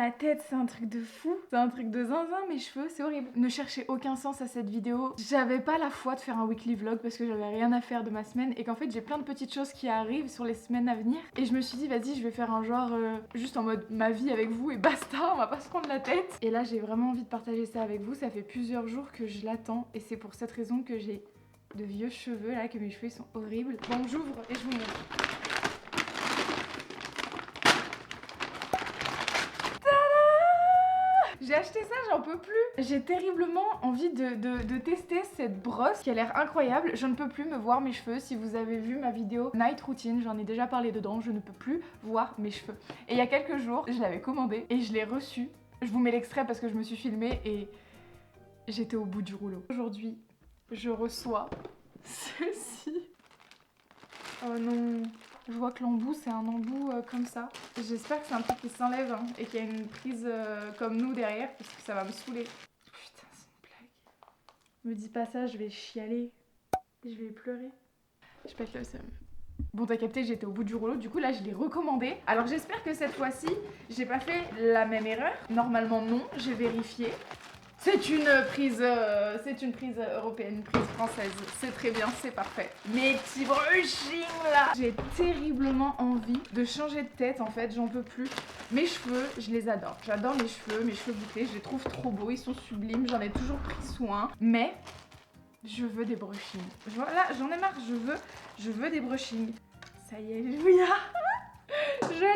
ma tête, c'est un truc de fou. C'est un truc de zinzin, mes cheveux, c'est horrible. Ne cherchez aucun sens à cette vidéo. J'avais pas la foi de faire un weekly vlog parce que j'avais rien à faire de ma semaine et qu'en fait j'ai plein de petites choses qui arrivent sur les semaines à venir. Et je me suis dit, vas-y, je vais faire un genre juste en mode ma vie avec vous et basta, on va pas se prendre la tête. Et là, j'ai vraiment envie de partager ça avec vous. Ça fait plusieurs jours que je l'attends et c'est pour cette raison que j'ai de vieux cheveux là, que mes cheveux sont horribles. Bon, j'ouvre et je vous montre. J'ai acheté ça, j'en peux plus. J'ai terriblement envie de tester cette brosse qui a l'air incroyable. Je ne peux plus me voir mes cheveux. Si vous avez vu ma vidéo Night Routine, j'en ai déjà parlé dedans, je ne peux plus voir mes cheveux. Et il y a quelques jours, je l'avais commandé et je l'ai reçu. Je vous mets l'extrait parce que je me suis filmée et j'étais au bout du rouleau. Aujourd'hui, je reçois ceci. Oh non. Je vois que l'embout c'est un embout comme ça. J'espère que c'est un truc qui s'enlève hein, et qu'il y a une prise comme nous derrière parce que ça va me saouler. Putain c'est une blague. Me dis pas ça, je vais chialer. Je vais pleurer. Je pète le seum. Bon t'as capté, j'étais au bout du rouleau, du coup là je l'ai recommandé. Alors j'espère que cette fois-ci, j'ai pas fait la même erreur. Normalement non, j'ai vérifié. C'est une prise européenne, une prise française. C'est très bien, c'est parfait. Mes petits brushings là. J'ai terriblement envie de changer de tête en fait, j'en peux plus. Mes cheveux, je les adore. J'adore mes cheveux bouclés, je les trouve trop beaux, ils sont sublimes, j'en ai toujours pris soin. Mais je veux des brushings. Voilà, j'en ai marre, je veux des brushings. Ça y est, Julia. Je l'ai.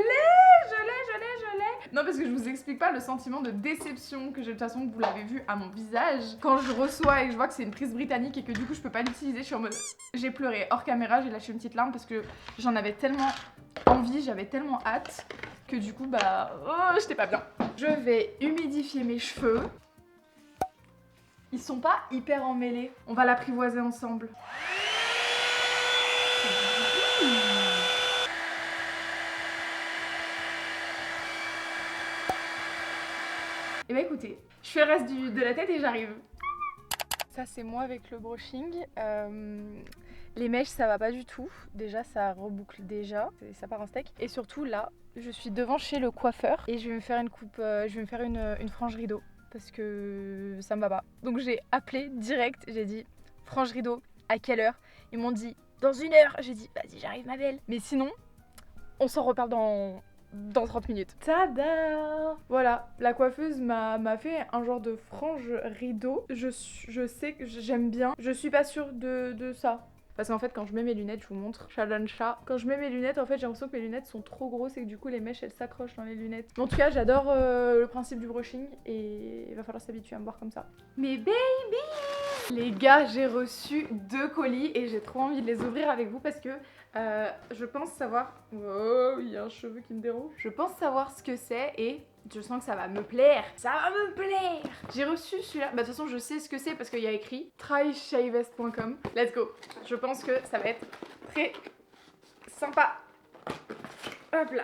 Non parce que je vous explique pas le sentiment de déception que j'ai, de toute façon vous l'avez vu à mon visage. Quand je reçois et que je vois que c'est une prise britannique et que du coup je peux pas l'utiliser, je suis en mode... J'ai pleuré hors caméra, j'ai lâché une petite larme parce que j'en avais tellement envie, j'avais tellement hâte que du coup bah... Oh, j'étais pas bien. Je vais humidifier mes cheveux. Ils sont pas hyper emmêlés. On va l'apprivoiser ensemble. Et bah écoutez, je fais le reste de la tête et j'arrive. Ça c'est moi avec le brushing. Les mèches ça va pas du tout. Déjà ça reboucle déjà, ça part en steak. Et surtout là, je suis devant chez le coiffeur et je vais me faire une coupe, je vais me faire une frange rideau parce que ça me va pas. Donc j'ai appelé direct, j'ai dit frange rideau, à quelle heure? Ils m'ont dit dans 1 heure. J'ai dit vas-y j'arrive ma belle. Mais sinon, on s'en reparle dans 30 minutes. Tada! Voilà, la coiffeuse m'a fait un genre de frange rideau. Je sais que j'aime bien. Je suis pas sûre de ça. Parce qu'en fait, quand je mets mes lunettes, je vous montre, challenge chat. Quand je mets mes lunettes, en fait, j'ai l'impression que mes lunettes sont trop grosses et que du coup, les mèches elles s'accrochent dans les lunettes. Mais en tout cas, j'adore le principe du brushing et il va falloir s'habituer à me voir comme ça. Mais baby! Les gars, j'ai reçu 2 colis et j'ai trop envie de les ouvrir avec vous parce que je pense savoir... Oh, il y a un cheveu qui me dérange. Je pense savoir ce que c'est et je sens que ça va me plaire. Ça va me plaire. J'ai reçu celui-là. Bah de toute façon, je sais ce que c'est parce qu'il y a écrit tryshavest.com. Let's go. Je pense que ça va être très sympa. Hop là.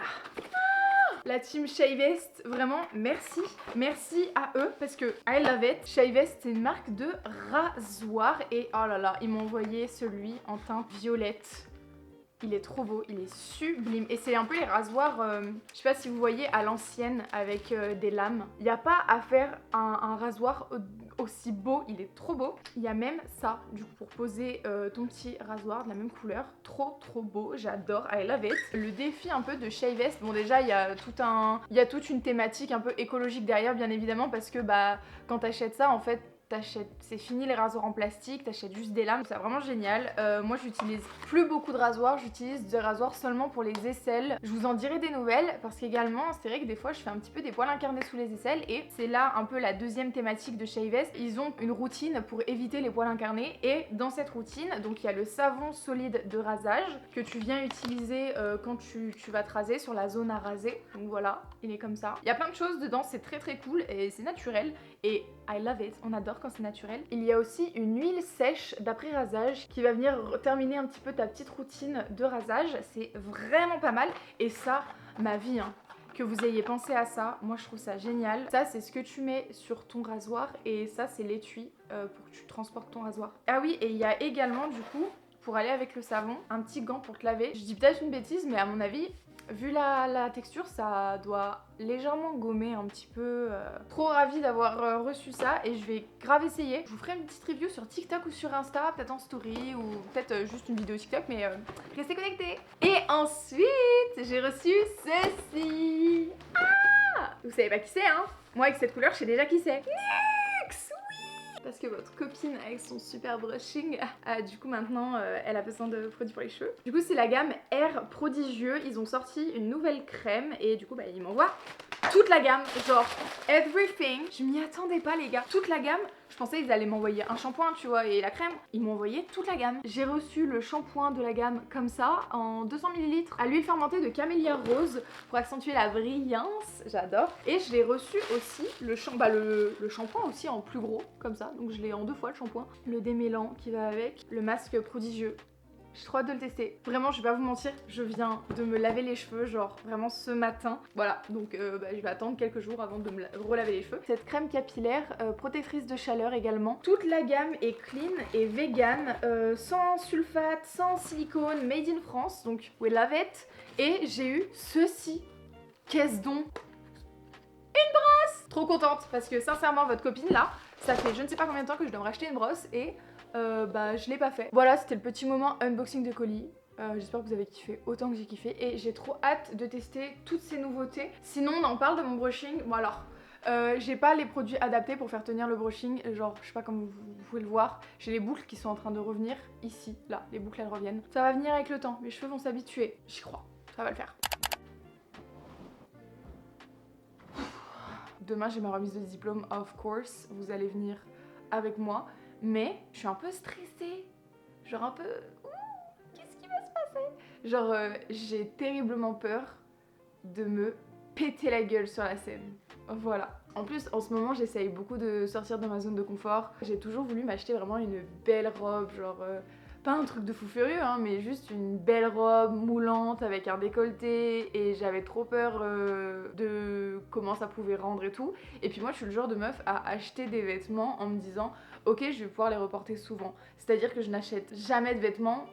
La team Shavest, vraiment merci. Merci à eux parce que I love it. Shavest c'est une marque de rasoir et oh là là, ils m'ont envoyé celui en teinte violette. Il est trop beau, il est sublime. Et c'est un peu les rasoirs, je sais pas si vous voyez, à l'ancienne avec des lames. Il n'y a pas à faire un rasoir aussi beau, il est trop beau. Il y a même ça, du coup, pour poser ton petit rasoir de la même couleur. Trop beau, j'adore, I love it. Le défi un peu de Shavest, bon déjà il y a toute une thématique un peu écologique derrière bien évidemment parce que bah quand t'achètes ça en fait, c'est fini les rasoirs en plastique, t'achètes juste des lames, c'est vraiment génial. Moi j'utilise plus beaucoup de rasoirs, j'utilise des rasoirs seulement pour les aisselles. Je vous en dirai des nouvelles parce qu'également c'est vrai que des fois je fais un petit peu des poils incarnés sous les aisselles et c'est là un peu la deuxième thématique de Shavest. Ils ont une routine pour éviter les poils incarnés et dans cette routine, donc il y a le savon solide de rasage que tu viens utiliser quand tu vas te raser sur la zone à raser. Donc voilà, il est comme ça. Il y a plein de choses dedans, c'est très cool et c'est naturel et I love it, on adore quand c'est naturel. Il y a aussi une huile sèche d'après rasage qui va venir terminer un petit peu ta petite routine de rasage. C'est vraiment pas mal et ça, ma vie hein. Que vous ayez pensé à ça, moi je trouve ça génial. Ça c'est ce que tu mets sur ton rasoir et ça c'est l'étui pour que tu transportes ton rasoir. Ah oui, et il y a également du coup, pour aller avec le savon, un petit gant pour te laver. Je dis peut-être une bêtise mais à mon avis, Vu la texture, ça doit légèrement gommer un petit peu. Trop ravie d'avoir reçu ça et je vais grave essayer. Je vous ferai une petite review sur TikTok ou sur Insta, peut-être en story ou peut-être juste une vidéo TikTok, mais restez connectés. Et ensuite, j'ai reçu ceci. Ah, vous savez pas qui c'est, hein? Moi, avec cette couleur, je sais déjà qui c'est. Parce que votre copine avec son super brushing, du coup maintenant elle a besoin de produits pour les cheveux. Du coup c'est la gamme Air Prodigieux, ils ont sorti une nouvelle crème et du coup bah, ils m'envoient toute la gamme, genre everything. Je m'y attendais pas les gars, toute la gamme. Je pensais qu'ils allaient m'envoyer un shampoing tu vois et la crème, ils m'ont envoyé toute la gamme. J'ai reçu le shampoing de la gamme comme ça en 200 ml à l'huile fermentée de camélia rose pour accentuer la brillance, j'adore. Et je l'ai reçu aussi le shampoing aussi en plus gros comme ça, donc je l'ai en 2 fois le shampoing, le démêlant qui va avec, le masque prodigieux. J'ai trop hâte de le tester. Vraiment, je vais pas vous mentir, je viens de me laver les cheveux, genre vraiment ce matin. Voilà, donc je vais attendre quelques jours avant de me relaver les cheveux. Cette crème capillaire, protectrice de chaleur également. Toute la gamme est clean et vegan, sans sulfate, sans silicone, made in France, donc we love it. Et j'ai eu ceci. Qu'est-ce donc? Une brosse! Trop contente parce que sincèrement, votre copine là, ça fait je ne sais pas combien de temps que je dois me racheter une brosse et je l'ai pas fait. Voilà, c'était le petit moment unboxing de colis. J'espère que vous avez kiffé autant que j'ai kiffé et j'ai trop hâte de tester toutes ces nouveautés. Sinon on en parle de mon brushing. Bon alors, j'ai pas les produits adaptés pour faire tenir le brushing, genre je sais pas comme vous pouvez le voir, j'ai les boucles qui sont en train de revenir ici, là, les boucles elles reviennent. Ça va venir avec le temps, mes cheveux vont s'habituer, j'y crois, ça va le faire. Demain j'ai ma remise de diplôme, of course, vous allez venir avec moi. Mais je suis un peu stressée, genre un peu... qu'est-ce qui va se passer? Genre j'ai terriblement peur de me péter la gueule sur la scène. Voilà. En plus en ce moment j'essaye beaucoup de sortir de ma zone de confort. J'ai toujours voulu m'acheter vraiment une belle robe, genre... pas un truc de fou furieux, hein, mais juste une belle robe moulante avec un décolleté et j'avais trop peur de comment ça pouvait rendre et tout. Et puis moi je suis le genre de meuf à acheter des vêtements en me disant ok je vais pouvoir les reporter souvent. C'est-à-dire que je n'achète jamais de vêtements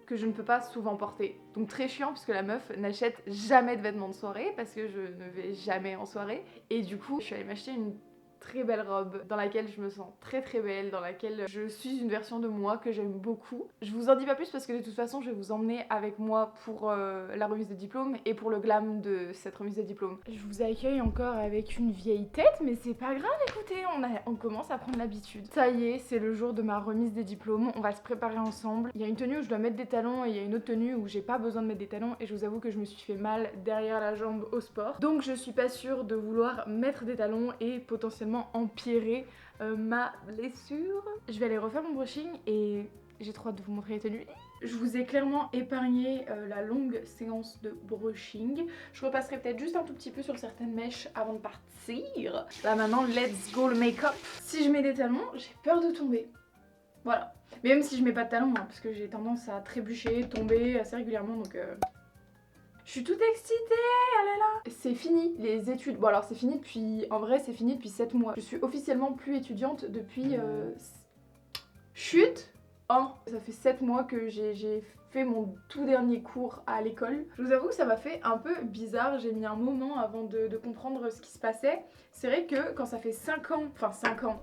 que je ne peux pas souvent porter. Donc très chiant puisque la meuf n'achète jamais de vêtements de soirée parce que je ne vais jamais en soirée. Et du coup je suis allée m'acheter une très belle robe dans laquelle je me sens très très belle, dans laquelle je suis une version de moi que j'aime beaucoup. Je vous en dis pas plus parce que de toute façon je vais vous emmener avec moi pour la remise de diplôme et pour le glam de cette remise de diplôme. Je vous accueille encore avec une vieille tête mais c'est pas grave, écoutez, on commence à prendre l'habitude. Ça y est, c'est le jour de ma remise des diplômes, on va se préparer ensemble. Il y a une tenue où je dois mettre des talons et il y a une autre tenue où j'ai pas besoin de mettre des talons et je vous avoue que je me suis fait mal derrière la jambe au sport. Donc je suis pas sûre de vouloir mettre des talons et potentiellement empirer ma blessure. Je vais aller refaire mon brushing et j'ai trop hâte de vous montrer les tenues. Je vous ai clairement épargné la longue séance de brushing. Je repasserai peut-être juste un tout petit peu sur certaines mèches avant de partir. Là maintenant, let's go le make-up. Si je mets des talons, j'ai peur de tomber. Voilà. Mais même si je mets pas de talons, hein, parce que j'ai tendance à trébucher, tomber assez régulièrement, donc... Je suis toute excitée, oh là là. C'est fini les études. Bon alors c'est fini depuis... En vrai c'est fini depuis 7 mois. Je suis officiellement plus étudiante depuis... Chut. Oh, ça fait 7 mois que j'ai fait mon tout dernier cours à l'école. Je vous avoue que ça m'a fait un peu bizarre. J'ai mis un moment avant de comprendre ce qui se passait. C'est vrai que quand ça fait 5 ans... Enfin 5 ans...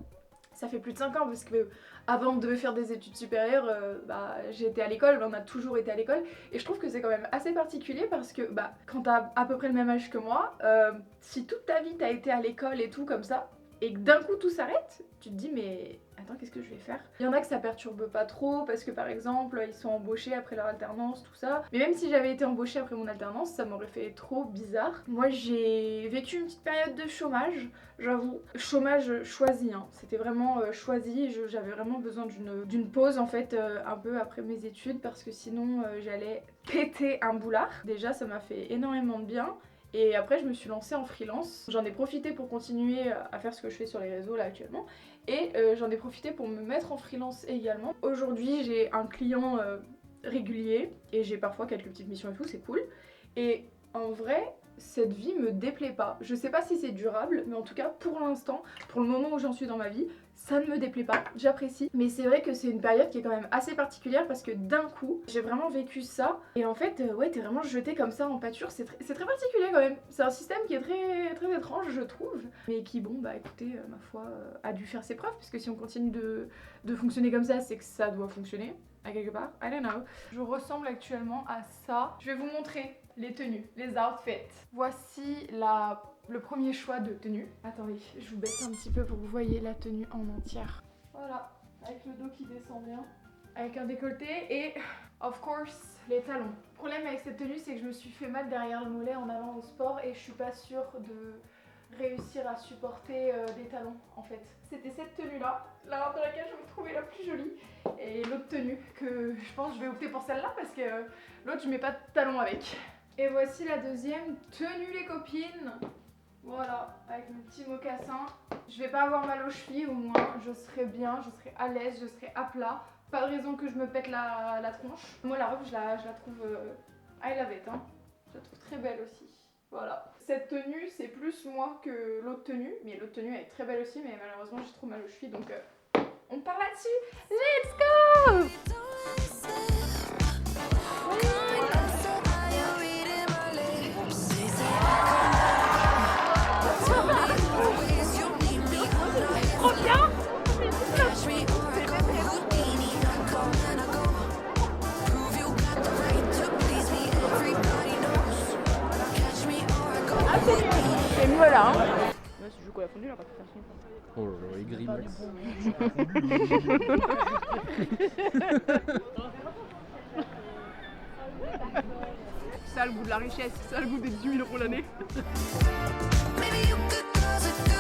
Ça fait plus de 5 ans parce que avant de faire des études supérieures, j'ai été à l'école, on a toujours été à l'école. Et je trouve que c'est quand même assez particulier parce que quand t'as à peu près le même âge que moi, si toute ta vie t'as été à l'école et tout comme ça, et que d'un coup tout s'arrête, tu te dis mais attends qu'est-ce que je vais faire? Il y en a que ça perturbe pas trop parce que par exemple ils sont embauchés après leur alternance, tout ça. Mais même si j'avais été embauchée après mon alternance, ça m'aurait fait trop bizarre. Moi j'ai vécu une petite période de chômage, j'avoue. Chômage choisi, hein. C'était vraiment choisi, j'avais vraiment besoin d'une pause en fait un peu après mes études parce que sinon j'allais péter un boulard. Déjà ça m'a fait énormément de bien. Et après je me suis lancée en freelance, j'en ai profité pour continuer à faire ce que je fais sur les réseaux là actuellement et j'en ai profité pour me mettre en freelance également. Aujourd'hui j'ai un client régulier et j'ai parfois quelques petites missions et tout, c'est cool. Et en vrai cette vie me déplaît pas. Je sais pas si c'est durable, mais en tout cas pour l'instant, pour le moment où j'en suis dans ma vie, ça ne me déplaît pas, j'apprécie. Mais c'est vrai que c'est une période qui est quand même assez particulière parce que d'un coup, j'ai vraiment vécu ça. Et en fait, ouais, t'es vraiment jeté comme ça en pâture, c'est très particulier quand même. C'est un système qui est très étrange, je trouve. Mais qui, bon, bah écoutez, ma foi, a dû faire ses preuves. Parce que si on continue de fonctionner comme ça, c'est que ça doit fonctionner. À quelque part, I don't know. Je ressemble actuellement à ça. Je vais vous montrer les tenues, les outfits. Voici le premier choix de tenue. Attendez, je vous baisse un petit peu pour que vous voyez la tenue en entière. Voilà, avec le dos qui descend bien, avec un décolleté et, of course, les talons. Le problème avec cette tenue, c'est que je me suis fait mal derrière le mollet en allant au sport et je suis pas sûre de réussir à supporter des talons en fait. C'était cette tenue là dans laquelle je me trouvais la plus jolie, et l'autre tenue que je pense que je vais opter pour celle-là parce que l'autre je mets pas de talons avec. Et voici la deuxième tenue les copines. Voilà, avec mon petit mocassin. Je vais pas avoir mal aux chevilles, au moins je serai bien, je serai à l'aise, je serai à plat. Pas de raison que je me pète la tronche. Moi la robe je la trouve I love it, hein. Je la trouve très belle aussi. Voilà. Cette tenue, c'est plus moi que l'autre tenue. Mais l'autre tenue, elle est très belle aussi, mais malheureusement, j'ai trop mal aux chevilles, donc on part là-dessus. Let's go! Trop bien! Et me voilà, hein. Ouais, c'est du coup la fondue là, pas de toute façon. Oh là là, aigri max. Ça a le goût de la richesse, ça a le goût des 10 000 € l'année. Maybe you could close the door.